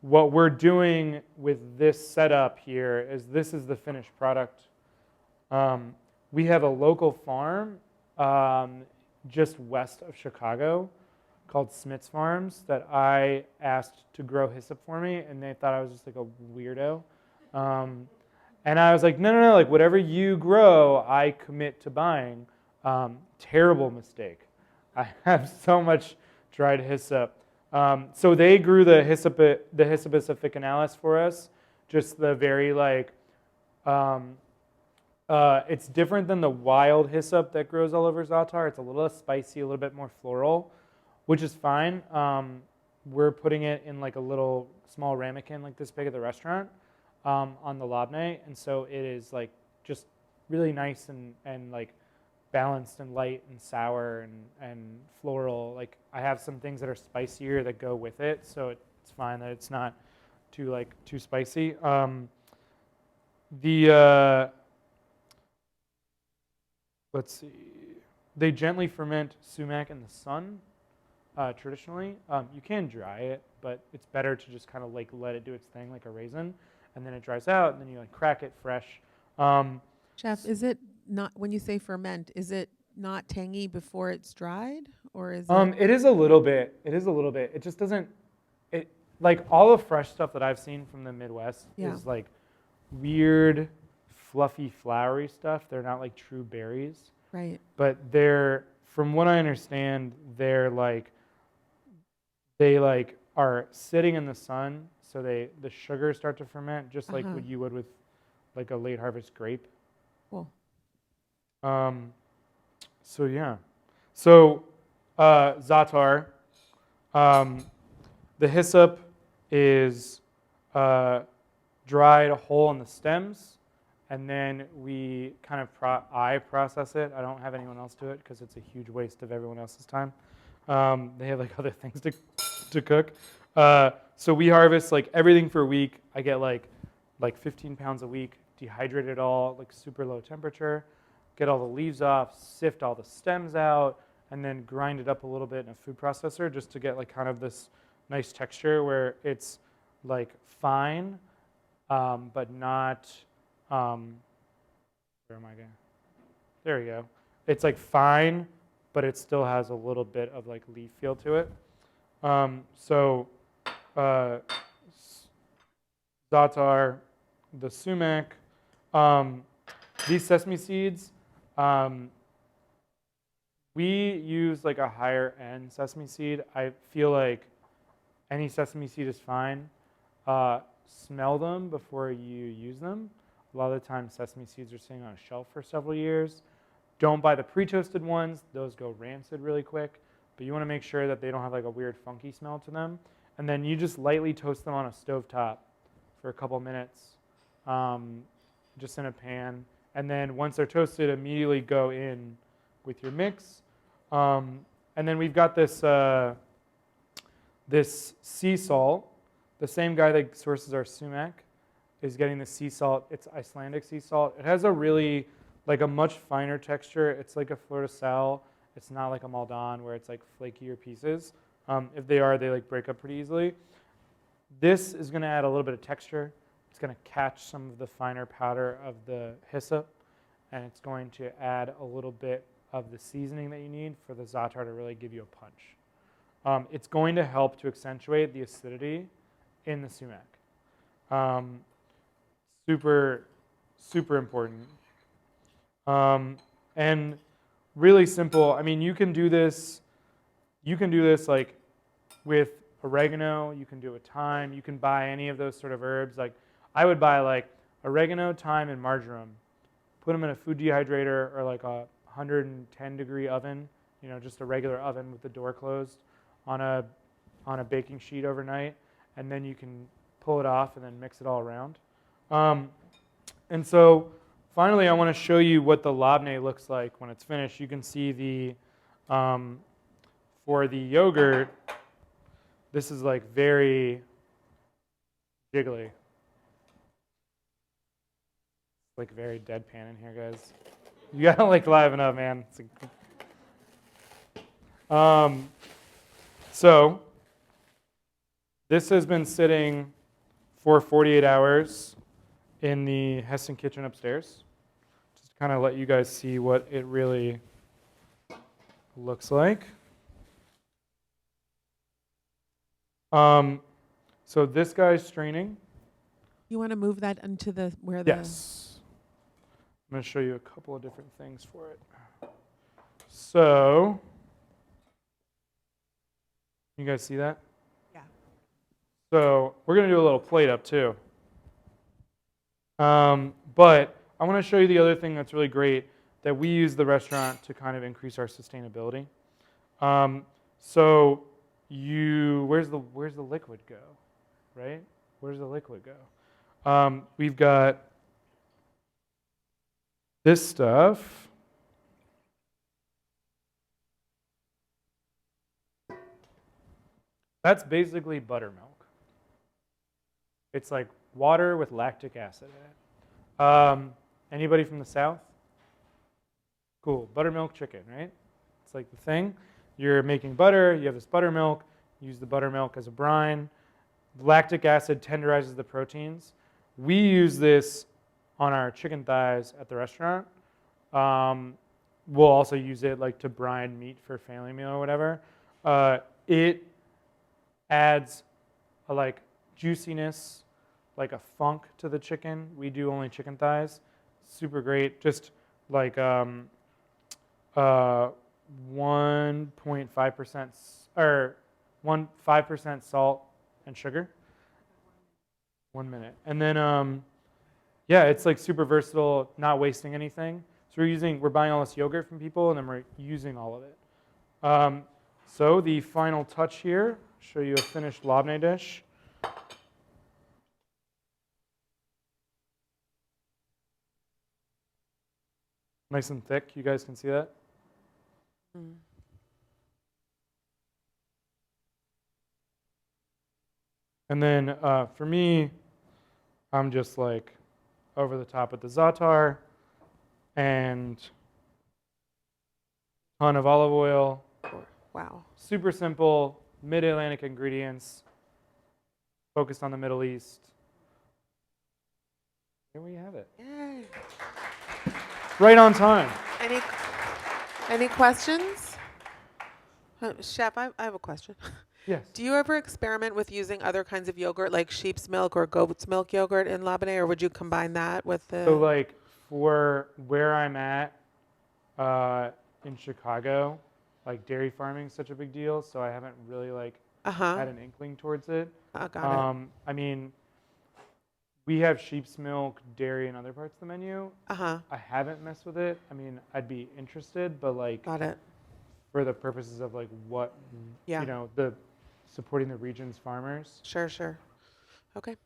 what we're doing with this setup here is this is the finished product. We have a local farm just west of Chicago called Smith's Farms that I asked to grow hyssop for me, and they thought I was just like a weirdo. And I was like, no, like whatever you grow, I commit to buying. Terrible mistake. I have so much dried hyssop. So they grew the Hyssopus officinalis for us. Just the very like, it's different than the wild hyssop that grows all over Zaatar. It's a little less spicy, a little bit more floral, which is fine. We're putting it in like a little small ramekin like this big at the restaurant on the labne, and so it is like just really nice and like balanced and light and sour and floral. Like I have some things that are spicier that go with it, so it's fine that it's not too spicy. Let's see. They gently ferment sumac in the sun. Traditionally, you can dry it, but it's better to just kind of like let it do its thing like a raisin, and then it dries out, and then you like crack it fresh. Chef, is it not, when you say ferment, is it not tangy before it's dried, or is it? It is a little bit. It is a little bit. It just doesn't. It like all the fresh stuff that I've seen from the Midwest is like weird, fluffy, flowery stuff. They're not like true berries. Right. But they're, from what I understand, they are sitting in the sun, so the sugars start to ferment just like what you would with like a late harvest grape. Cool. So yeah. So Zaatar, the hyssop is dried whole on the stems, and then we kind of I process it. I don't have anyone else do it because it's a huge waste of everyone else's time. They have like other things to cook. So we harvest like everything for a week. I get like 15 pounds a week, dehydrate it all, like super low temperature, get all the leaves off, sift all the stems out, and then grind it up a little bit in a food processor just to get like kind of this nice texture where it's like fine, but not, where am I going? There we go. It's like fine, but it still has a little bit of like leaf feel to it. Zaatar, the sumac, these sesame seeds, we use like a higher end sesame seed. I feel like any sesame seed is fine. Smell them before you use them. A lot of the time sesame seeds are sitting on a shelf for several years. Don't buy the pre-toasted ones. Those go rancid really quick. But you want to make sure that they don't have like a weird funky smell to them. And then you just lightly toast them on a stovetop for a couple minutes, just in a pan. And then once they're toasted, immediately go in with your mix. And then we've got this this sea salt. The same guy that sources our sumac is getting the sea salt. It's Icelandic sea salt. It has a really, like a much finer texture. It's like a fleur de sel. It's not like a Maldon where it's like flakier pieces. If they are, they like break up pretty easily. This is going to add a little bit of texture. It's going to catch some of the finer powder of the hyssop, and it's going to add a little bit of the seasoning that you need for the za'atar to really give you a punch. It's going to help to accentuate the acidity in the sumac. Super, super important. And really simple. I mean, you can do this like with oregano. You can do it with thyme. You can buy any of those sort of herbs. Like I would buy like oregano, thyme, and marjoram. Put them in a food dehydrator or like a 110 degree oven, just a regular oven with the door closed on a baking sheet overnight, and then you can pull it off and then mix it all around. And so finally, I want to show you what the labneh looks like when it's finished. You can see the, for the yogurt, this is like very jiggly. Like very deadpan in here, guys. You gotta like liven up, man. So this has been sitting for 48 hours in the Heston kitchen upstairs. Just to kind of let you guys see what it really looks like. So this guy's straining. You want to move that into the where the Yes. I'm going to show you a couple of different things for it. So, you guys see that? Yeah. So we're going to do a little plate up too. But I want to show you the other thing that's really great that we use the restaurant to kind of increase our sustainability. So where's the liquid go, right? Where's the liquid go? We've got this stuff. That's basically buttermilk. It's like water with lactic acid in it. Anybody from the South? Cool. Buttermilk chicken, right? It's like the thing. You're making butter. You have this buttermilk. Use the buttermilk as a brine. Lactic acid tenderizes the proteins. We use this on our chicken thighs at the restaurant. We'll also use it like to brine meat for family meal or whatever. It adds a like juiciness, like a funk to the chicken. We do only chicken thighs. Super great. Just like 1.5% or 5% salt and sugar. 1 minute. And then yeah, it's like super versatile, not wasting anything. So we're buying all this yogurt from people and then we're using all of it. So the final touch here, show you a finished labneh dish. Nice and thick, you guys can see that? Mm. And then for me, I'm just like over the top with the za'atar and a ton of olive oil. Wow. Super simple, mid-Atlantic ingredients, focused on the Middle East. There we have it. Yay. Right on time. Any questions? Chef, I have a question. Yes. Do you ever experiment with using other kinds of yogurt, like sheep's milk or goat's milk yogurt in labneh, or would you combine that with the? So like for where I'm at in Chicago, like dairy farming is such a big deal, so I haven't really like had an inkling towards it. Got it. I mean, we have sheep's milk, dairy, and other parts of the menu. I haven't messed with it. I mean, I'd be interested, but like Got it. for the purposes of like what, the supporting the region's farmers. Sure. Okay.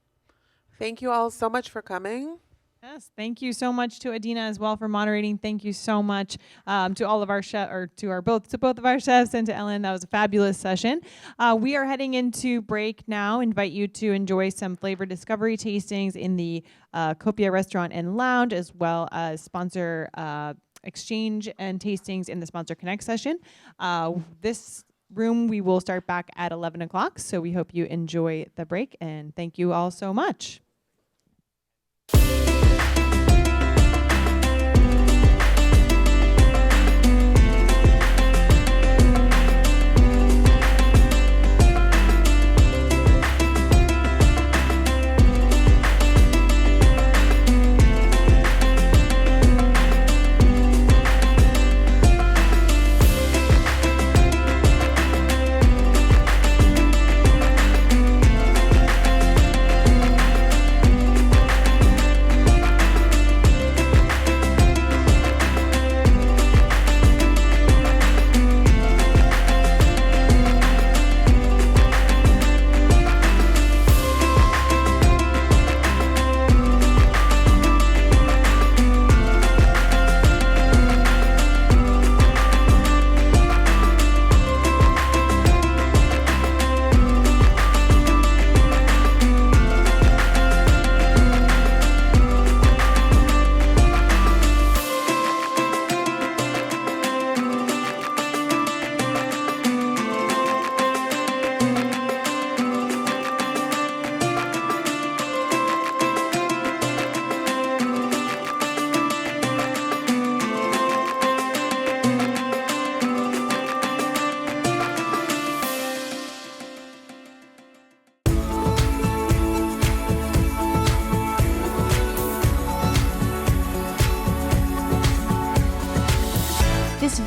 Thank you all so much for coming. Yes, thank you so much to Adeena as well for moderating. Thank you so much to all of our chefs, or to both of our chefs, and to Ellen. That was a fabulous session. We are heading into break now. Invite you to enjoy some flavor discovery tastings in the Copia Restaurant and Lounge, as well as sponsor exchange and tastings in the Sponsor Connect session. This room we will start back at 11 o'clock. So we hope you enjoy the break, and thank you all so much.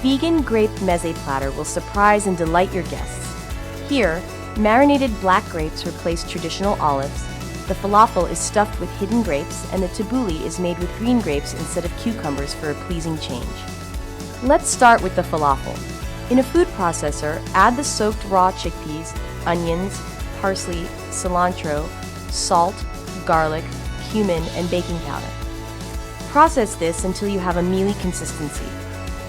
vegan grape meze platter will surprise and delight your guests. Here, marinated black grapes replace traditional olives, the falafel is stuffed with hidden grapes, and the tabbouleh is made with green grapes instead of cucumbers for a pleasing change. Let's start with the falafel. In a food processor, add the soaked raw chickpeas, onions, parsley, cilantro, salt, garlic, cumin, and baking powder. Process this until you have a mealy consistency.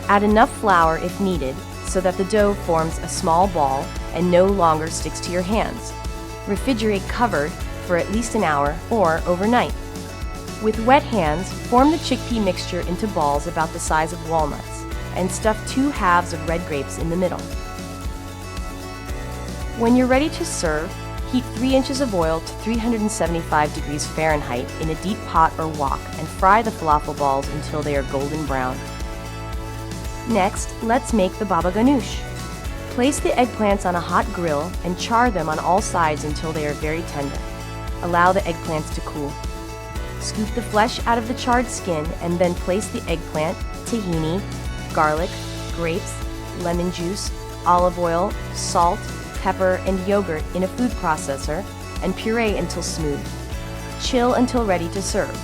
Add enough flour if needed so that the dough forms a small ball and no longer sticks to your hands. Refrigerate covered for at least an hour or overnight. With wet hands, form the chickpea mixture into balls about the size of walnuts and stuff 2 halves of red grapes in the middle. When you're ready to serve, heat 3 inches of oil to 375 degrees Fahrenheit in a deep pot or wok and fry the falafel balls until they are golden brown. Next, let's make the baba ganoush. Place the eggplants on a hot grill and char them on all sides until they are very tender. Allow the eggplants to cool. Scoop the flesh out of the charred skin and then place the eggplant, tahini, garlic, grapes, lemon juice, olive oil, salt, pepper, and yogurt in a food processor and puree until smooth. Chill until ready to serve.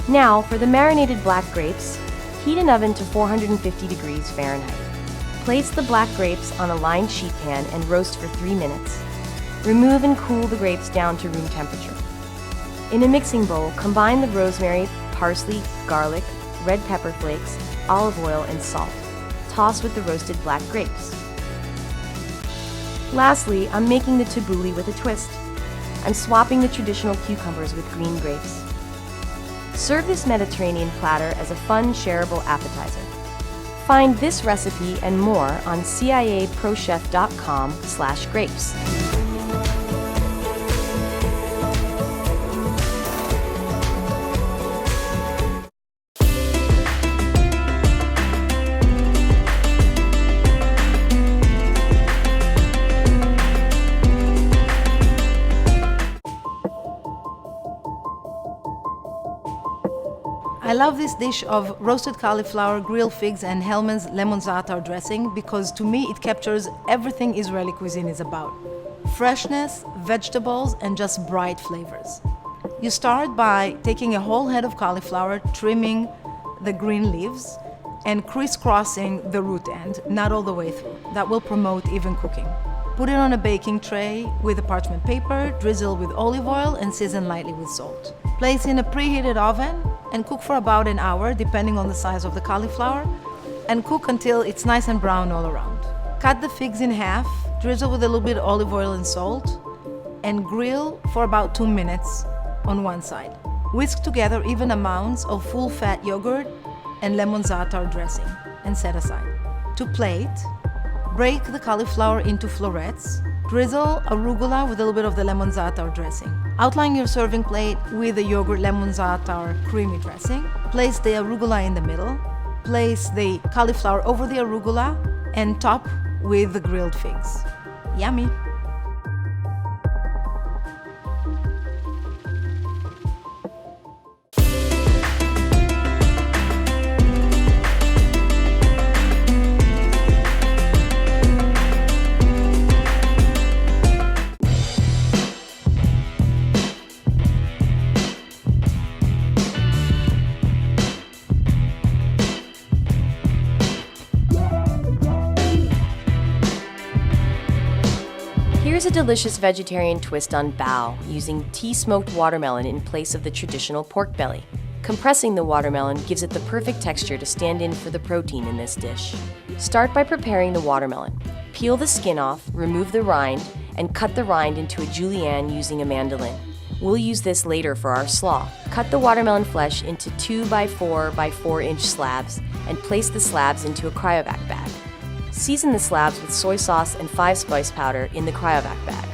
Now, for the marinated black grapes, heat an oven to 450 degrees Fahrenheit. Place the black grapes on a lined sheet pan and roast for 3 minutes. Remove and cool the grapes down to room temperature. In a mixing bowl, combine the rosemary, parsley, garlic, red pepper flakes, olive oil, and salt. Toss with the roasted black grapes. Lastly, I'm making the tabbouleh with a twist. I'm swapping the traditional cucumbers with green grapes. Serve this Mediterranean platter as a fun, shareable appetizer. Find this recipe and more on ciaprochef.com/grapes. I love this dish of roasted cauliflower, grilled figs, and Hellmann's lemon za'atar dressing because to me it captures everything Israeli cuisine is about. Freshness, vegetables, and just bright flavors. You start by taking a whole head of cauliflower, trimming the green leaves, and crisscrossing the root end, not all the way through. That will promote even cooking. Put it on a baking tray with a parchment paper, drizzle with olive oil, and season lightly with salt. Place in a preheated oven and cook for about an hour, depending on the size of the cauliflower, and cook until it's nice and brown all around. Cut the figs in half, drizzle with a little bit of olive oil and salt, and grill for about 2 minutes on one side. Whisk together even amounts of full-fat yogurt and lemon za'atar dressing, and set aside. To plate, break the cauliflower into florets, drizzle arugula with a little bit of the lemon za'atar dressing. Outline your serving plate with the yogurt lemon za'atar creamy dressing. Place the arugula in the middle. Place the cauliflower over the arugula and top with the grilled figs. Yummy! Here's a delicious vegetarian twist on bao, using tea-smoked watermelon in place of the traditional pork belly. Compressing the watermelon gives it the perfect texture to stand in for the protein in this dish. Start by preparing the watermelon. Peel the skin off, remove the rind, and cut the rind into a julienne using a mandolin. We'll use this later for our slaw. Cut the watermelon flesh into 2 by 4 by 4 inch slabs and place the slabs into a cryovac bag. Season the slabs with soy sauce and 5-spice powder in the cryovac bag.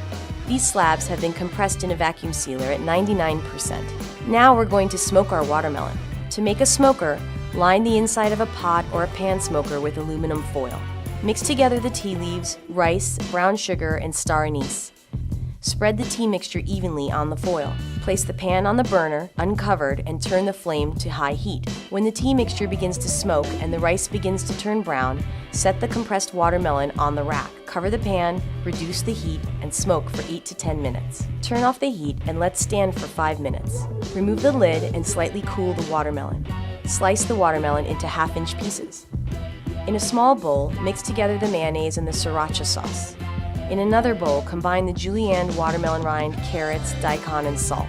These slabs have been compressed in a vacuum sealer at 99%. Now we're going to smoke our watermelon. To make a smoker, line the inside of a pot or a pan smoker with aluminum foil. Mix together the tea leaves, rice, brown sugar, and star anise. Spread the tea mixture evenly on the foil. Place the pan on the burner, uncovered, and turn the flame to high heat. When the tea mixture begins to smoke and the rice begins to turn brown, set the compressed watermelon on the rack. Cover the pan, reduce the heat, and smoke for 8 to 10 minutes. Turn off the heat and let stand for 5 minutes. Remove the lid and slightly cool the watermelon. Slice the watermelon into half-inch pieces. In a small bowl, mix together the mayonnaise and the sriracha sauce. In another bowl, combine the julienne, watermelon rind, carrots, daikon, and salt.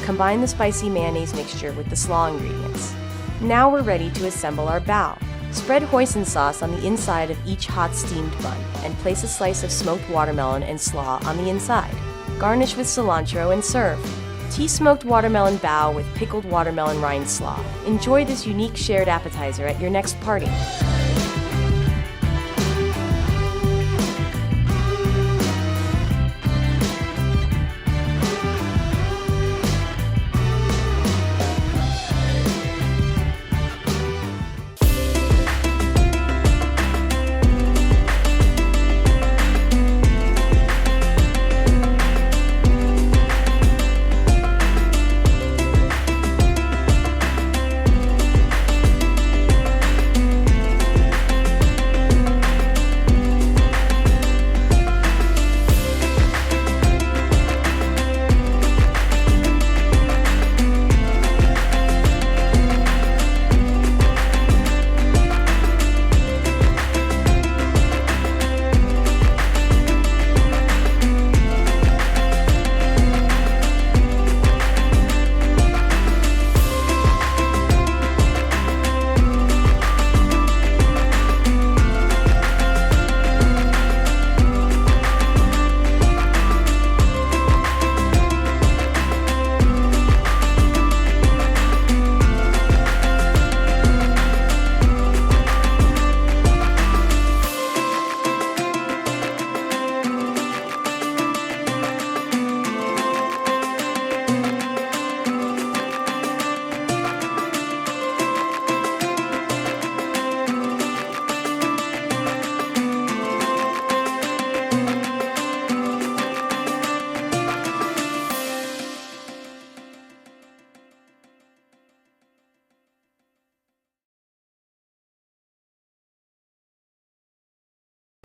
Combine the spicy mayonnaise mixture with the slaw ingredients. Now we're ready to assemble our bao. Spread hoisin sauce on the inside of each hot steamed bun and place a slice of smoked watermelon and slaw on the inside. Garnish with cilantro and serve. Tea smoked watermelon bao with pickled watermelon rind slaw. Enjoy this unique shared appetizer at your next party.